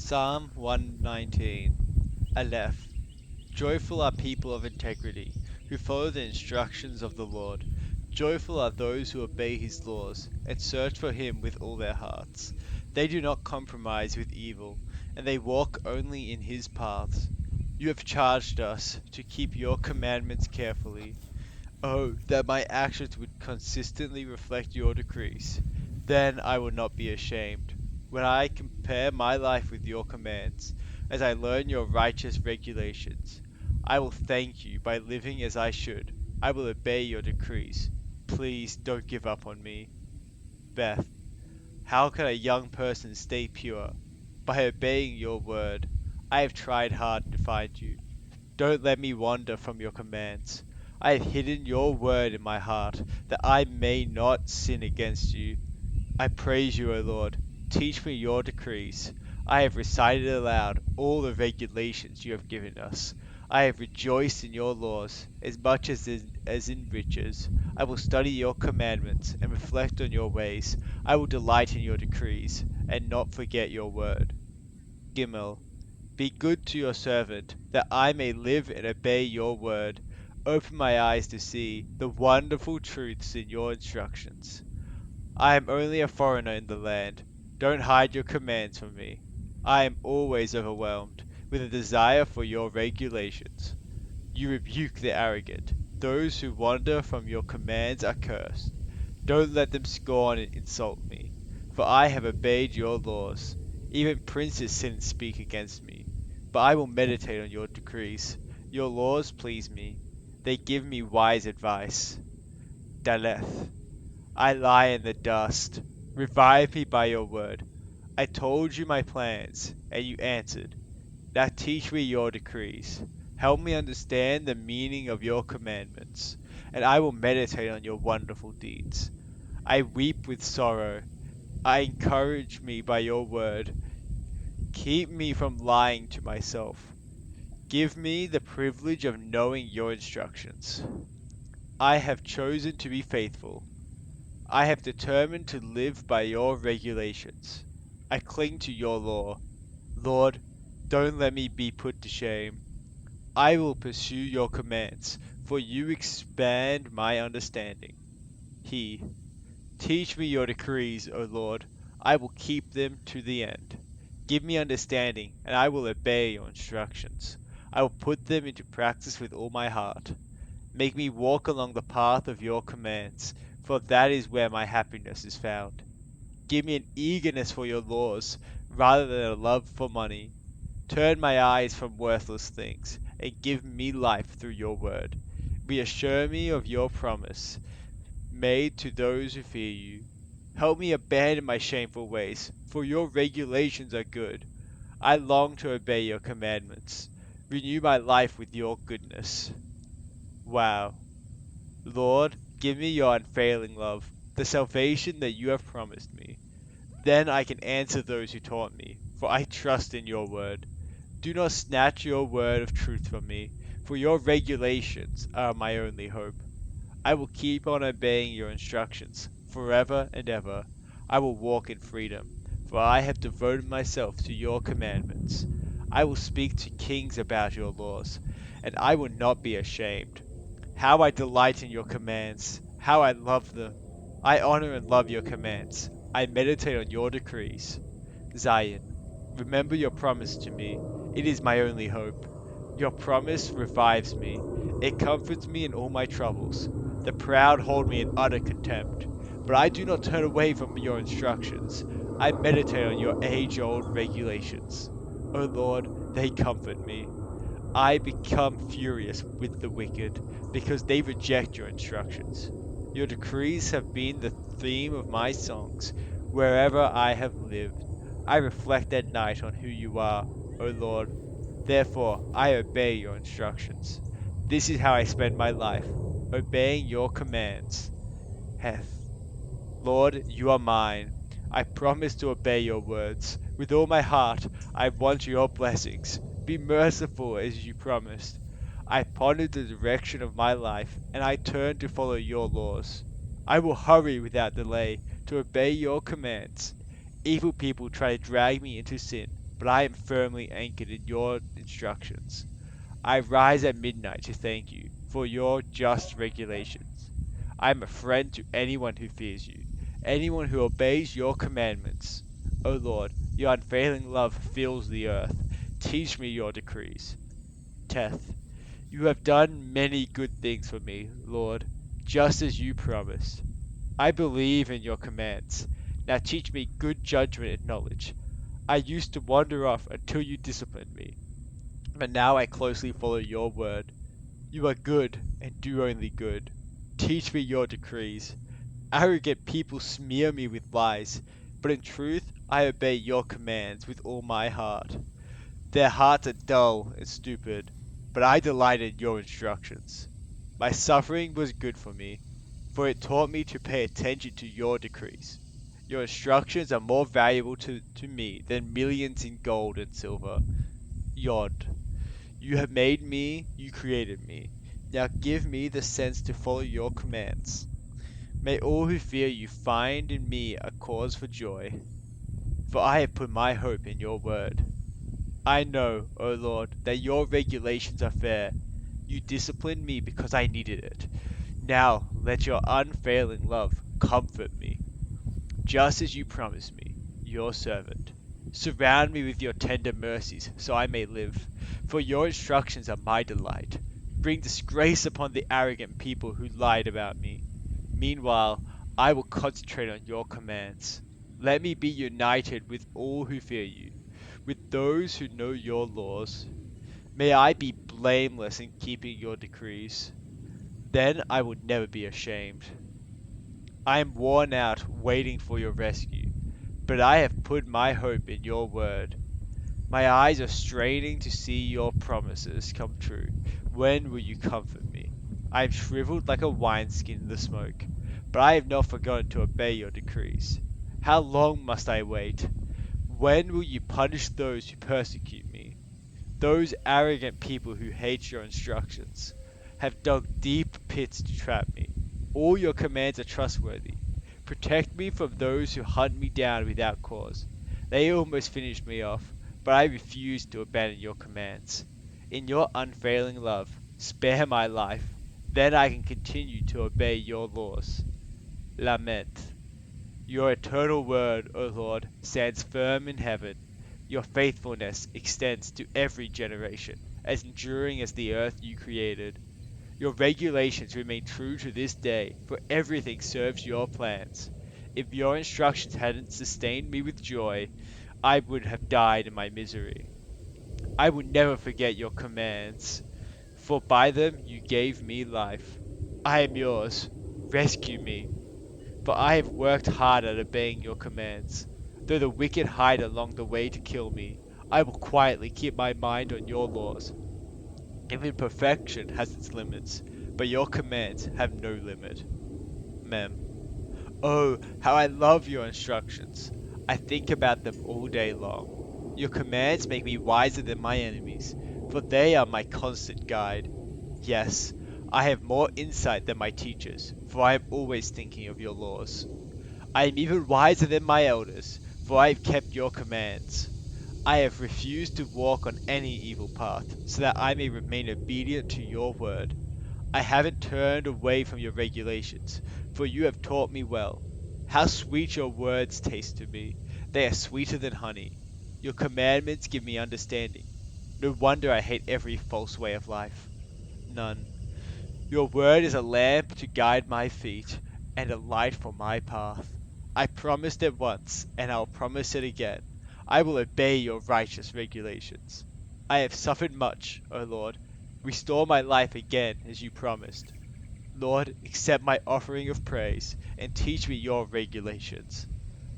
Psalm 119. Aleph. Joyful are people of integrity, who follow the instructions of the Lord. Joyful are those who obey his laws, and search for him with all their hearts. They do not compromise with evil, and they walk only in his paths. You have charged us to keep your commandments carefully. Oh, that my actions would consistently reflect your decrees. Then I will not be ashamed. When I compare my life with your commands, as I learn your righteous regulations, I will thank you by living as I should. I will obey your decrees. Please don't give up on me. Beth, how can a young person stay pure? By obeying your word. I have tried hard to find you. Don't let me wander from your commands. I have hidden your word in my heart, that I may not sin against you. I praise you, O Lord. Teach me your decrees. I have recited aloud all the regulations you have given us. I have rejoiced in your laws as much as in riches. I will study your commandments and reflect on your ways. I will delight in your decrees and not forget your word. Gimel. Be good to your servant, that I may live and obey your word. Open my eyes to see the wonderful truths in your instructions. I am only a foreigner in the land. Don't hide your commands from me. I am always overwhelmed with a desire for your regulations. You rebuke the arrogant. Those who wander from your commands are cursed. Don't let them scorn and insult me, for I have obeyed your laws. Even princes sin and speak against me, but I will meditate on your decrees. Your laws please me. They give me wise advice. Daleth. I lie in the dust. Revive me by your word. I told you my plans, and you answered. Now teach me your decrees. Help me understand the meaning of your commandments, and I will meditate on your wonderful deeds. I weep with sorrow. I encourage me by your word. Keep me from lying to myself. Give me the privilege of knowing your instructions. I have chosen to be faithful. I have determined to live by your regulations. I cling to your law. Lord, don't let me be put to shame. I will pursue your commands, for you expand my understanding. He, teach me your decrees, O Lord. I will keep them to the end. Give me understanding, and I will obey your instructions. I will put them into practice with all my heart. Make me walk along the path of your commands, for that is where my happiness is found. Give me an eagerness for your laws, rather than a love for money. Turn my eyes from worthless things, and give me life through your word. Reassure me of your promise, made to those who fear you. Help me abandon my shameful ways, for your regulations are good. I long to obey your commandments. Renew my life with your goodness. Wow. Lord, give me your unfailing love, the salvation that you have promised me. Then I can answer those who taunt me, for I trust in your word. Do not snatch your word of truth from me, for your regulations are my only hope. I will keep on obeying your instructions forever and ever. I will walk in freedom, for I have devoted myself to your commandments. I will speak to kings about your laws, and I will not be ashamed. How I delight in your commands! How I love them! I honor and love your commands. I meditate on your decrees. Zion, remember your promise to me. It is my only hope. Your promise revives me. It comforts me in all my troubles. The proud hold me in utter contempt, but I do not turn away from your instructions. I meditate on your age-old regulations. O Lord, they comfort me. I become furious with the wicked, because they reject your instructions. Your decrees have been the theme of my songs wherever I have lived. I reflect at night on who you are, O Lord. Therefore, I obey your instructions. This is how I spend my life, obeying your commands. Heth. Lord, you are mine. I promise to obey your words. With all my heart, I want your blessings. Be merciful as you promised. I pondered the direction of my life, and I turned to follow your laws. I will hurry without delay to obey your commands. Evil people try to drag me into sin, but I am firmly anchored in your instructions. I rise at midnight to thank you for your just regulations. I am a friend to anyone who fears you, anyone who obeys your commandments. O Lord, your unfailing love fills the earth. Teach me your decrees. Teth, you have done many good things for me, Lord, just as you promised. I believe in your commands. Now teach me good judgment and knowledge. I used to wander off until you disciplined me, but now I closely follow your word. You are good and do only good. Teach me your decrees. Arrogant people smear me with lies, but in truth I obey your commands with all my heart. Their hearts are dull and stupid, but I delight in your instructions. My suffering was good for me, for it taught me to pay attention to your decrees. Your instructions are more valuable to me than millions in gold and silver. Yod. You have made me, you created me. Now give me the sense to follow your commands. May all who fear you find in me a cause for joy, for I have put my hope in your word. I know, O Lord, that your regulations are fair. You disciplined me because I needed it. Now let your unfailing love comfort me, just as you promised me, your servant. Surround me with your tender mercies, so I may live, for your instructions are my delight. Bring disgrace upon the arrogant people who lied about me. Meanwhile, I will concentrate on your commands. Let me be united with all who fear you, with those who know your laws. May I be blameless in keeping your decrees. Then I will never be ashamed. I am worn out waiting for your rescue, but I have put my hope in your word. My eyes are straining to see your promises come true. When will you comfort me? I am shriveled like a wineskin in the smoke, but I have not forgotten to obey your decrees. How long must I wait? When will you punish those who persecute me? Those arrogant people who hate your instructions have dug deep pits to trap me. All your commands are trustworthy. Protect me from those who hunt me down without cause. They almost finished me off, but I refuse to abandon your commands. In your unfailing love, spare my life. Then I can continue to obey your laws. Lament. Your eternal word, O Lord, stands firm in heaven. Your faithfulness extends to every generation, as enduring as the earth you created. Your regulations remain true to this day, for everything serves your plans. If your instructions hadn't sustained me with joy, I would have died in my misery. I will never forget your commands, for by them you gave me life. I am yours. Rescue me, for I have worked hard at obeying your commands. Though the wicked hide along the way to kill me, I will quietly keep my mind on your laws. Even perfection has its limits, but your commands have no limit. Mem. Oh, how I love your instructions. I think about them all day long. Your commands make me wiser than my enemies, for they are my constant guide. Yes, I have more insight than my teachers, for I am always thinking of your laws. I am even wiser than my elders, for I have kept your commands. I have refused to walk on any evil path, so that I may remain obedient to your word. I haven't turned away from your regulations, for you have taught me well. How sweet your words taste to me. They are sweeter than honey. Your commandments give me understanding. No wonder I hate every false way of life. None. Your word is a lamp to guide my feet, and a light for my path. I promised it once, and I'll promise it again. I will obey your righteous regulations. I have suffered much, O Lord. Restore my life again as you promised. Lord, accept my offering of praise, and teach me your regulations.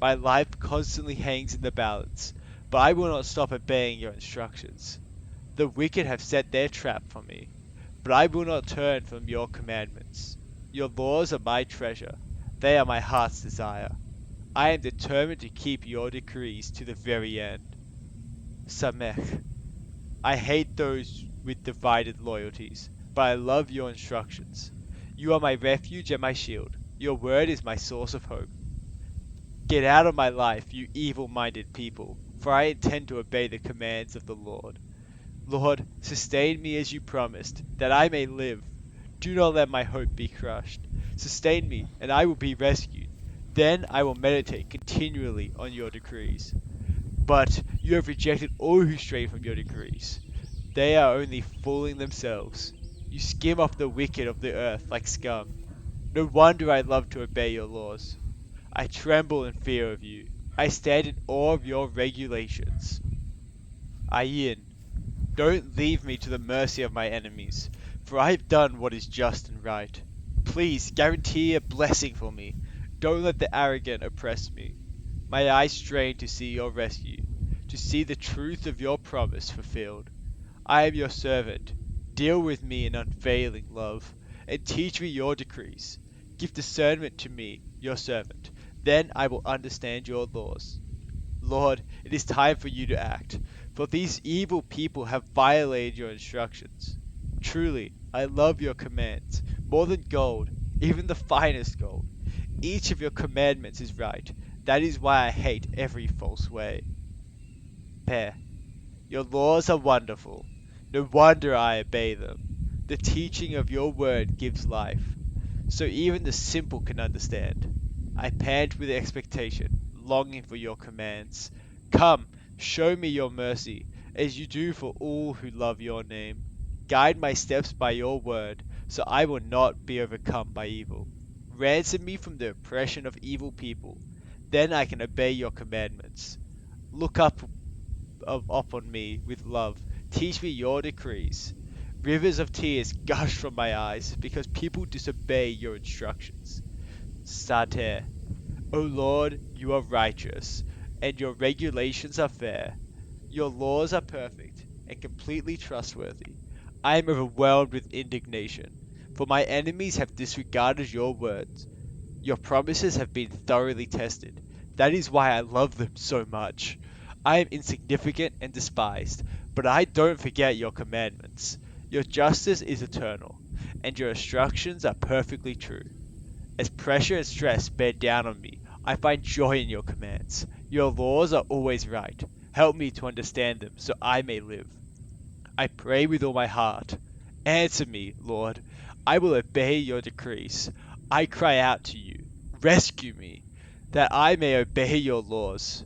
My life constantly hangs in the balance, but I will not stop obeying your instructions. The wicked have set their trap for me, but I will not turn from your commandments. Your laws are my treasure. They are my heart's desire. I am determined to keep your decrees to the very end. Samech. I hate those with divided loyalties, but I love your instructions. You are my refuge and my shield. Your word is my source of hope. Get out of my life, you evil-minded people, for I intend to obey the commands of the Lord. Lord, sustain me as you promised, that I may live. Do not let my hope be crushed. Sustain me, and I will be rescued. Then I will meditate continually on your decrees. But you have rejected all who stray from your decrees. They are only fooling themselves. You skim off the wicked of the earth like scum. No wonder I love to obey your laws. I tremble in fear of you. I stand in awe of your regulations. Ayin, don't leave me to the mercy of my enemies, for I have done what is just and right. Please guarantee a blessing for me. Don't let the arrogant oppress me. My eyes strain to see your rescue, to see the truth of your promise fulfilled. I am your servant. Deal with me in unfailing love, and teach me your decrees. Give discernment to me, your servant. Then I will understand your laws. Lord, it is time for you to act, for these evil people have violated your instructions. Truly, I love your commands, more than gold, even the finest gold. Each of your commandments is right. That is why I hate every false way. Pair. Your laws are wonderful. No wonder I obey them. The teaching of your word gives life, so even the simple can understand. I pant with expectation, longing for your commands. Come, show me your mercy, as you do for all who love your name. Guide my steps by your word, so I will not be overcome by evil. Ransom me from the oppression of evil people, then I can obey your commandments. Look up on me with love. Teach me your decrees. Rivers of tears gush from my eyes because people disobey your instructions. Sater. O Lord, you are righteous, and your regulations are fair. Your laws are perfect and completely trustworthy. I am overwhelmed with indignation, for my enemies have disregarded your words. Your promises have been thoroughly tested. That is why I love them so much. I am insignificant and despised, but I don't forget your commandments. Your justice is eternal, and your instructions are perfectly true. As pressure and stress bear down on me, I find joy in your commands. Your laws are always right. Help me to understand them so I may live. I pray with all my heart. Answer me, Lord. I will obey your decrees. I cry out to you. Rescue me, that I may obey your laws.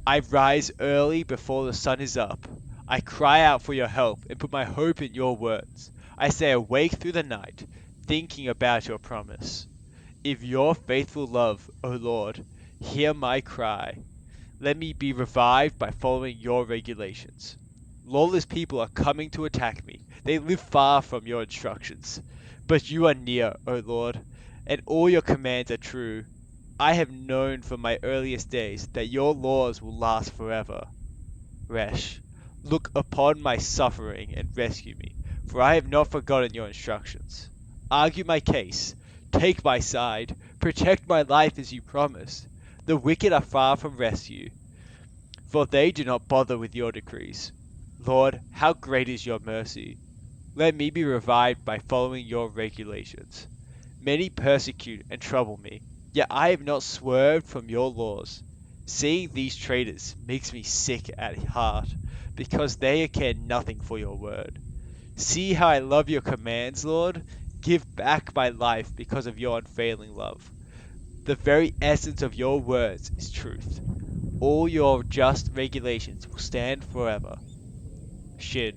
I rise early before the sun is up. I cry out for your help and put my hope in your words. I stay awake through the night, thinking about your promise. If your faithful love, O Lord, hear my cry. Let me be revived by following your regulations. Lawless people are coming to attack me. They live far from your instructions. But you are near, O Lord, and all your commands are true. I have known from my earliest days that your laws will last forever. Resh, look upon my suffering and rescue me, for I have not forgotten your instructions. Argue my case, take my side, protect my life as you promised. The wicked are far from rescue, for they do not bother with your decrees. Lord, how great is your mercy! Let me be revived by following your regulations. Many persecute and trouble me, yet I have not swerved from your laws. Seeing these traitors makes me sick at heart, because they care nothing for your word. See how I love your commands, Lord. Give back my life because of your unfailing love. The very essence of your words is truth. All your just regulations will stand forever. Shin.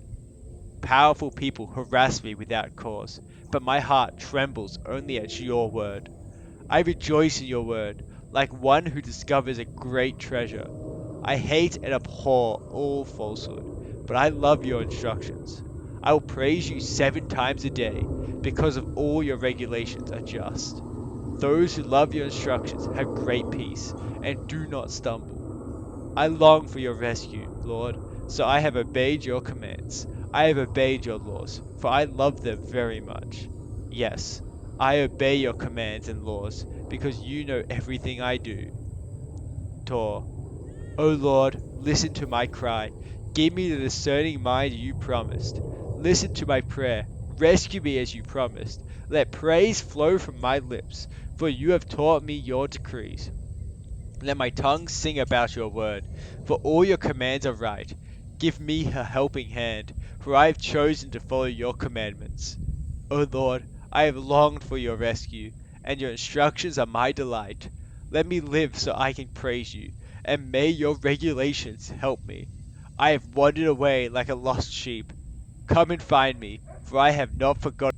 Powerful people harass me without cause, but my heart trembles only at your word. I rejoice in your word, like one who discovers a great treasure. I hate and abhor all falsehood, but I love your instructions. I will praise you 7 times a day, because of all your regulations are just. Those who love your instructions have great peace, and do not stumble. I long for your rescue, Lord, so I have obeyed your commands. I have obeyed your laws, for I love them very much. Yes, I obey your commands and laws, because you know everything I do. Tor. O Lord, listen to my cry. Give me the discerning mind you promised. Listen to my prayer. Rescue me as you promised. Let praise flow from my lips, for you have taught me your decrees. Let my tongue sing about your word, for all your commands are right. Give me a helping hand, for I have chosen to follow your commandments. O Lord, I have longed for your rescue, and your instructions are my delight. Let me live so I can praise you, and may your regulations help me. I have wandered away like a lost sheep. Come and find me, for I have not forgotten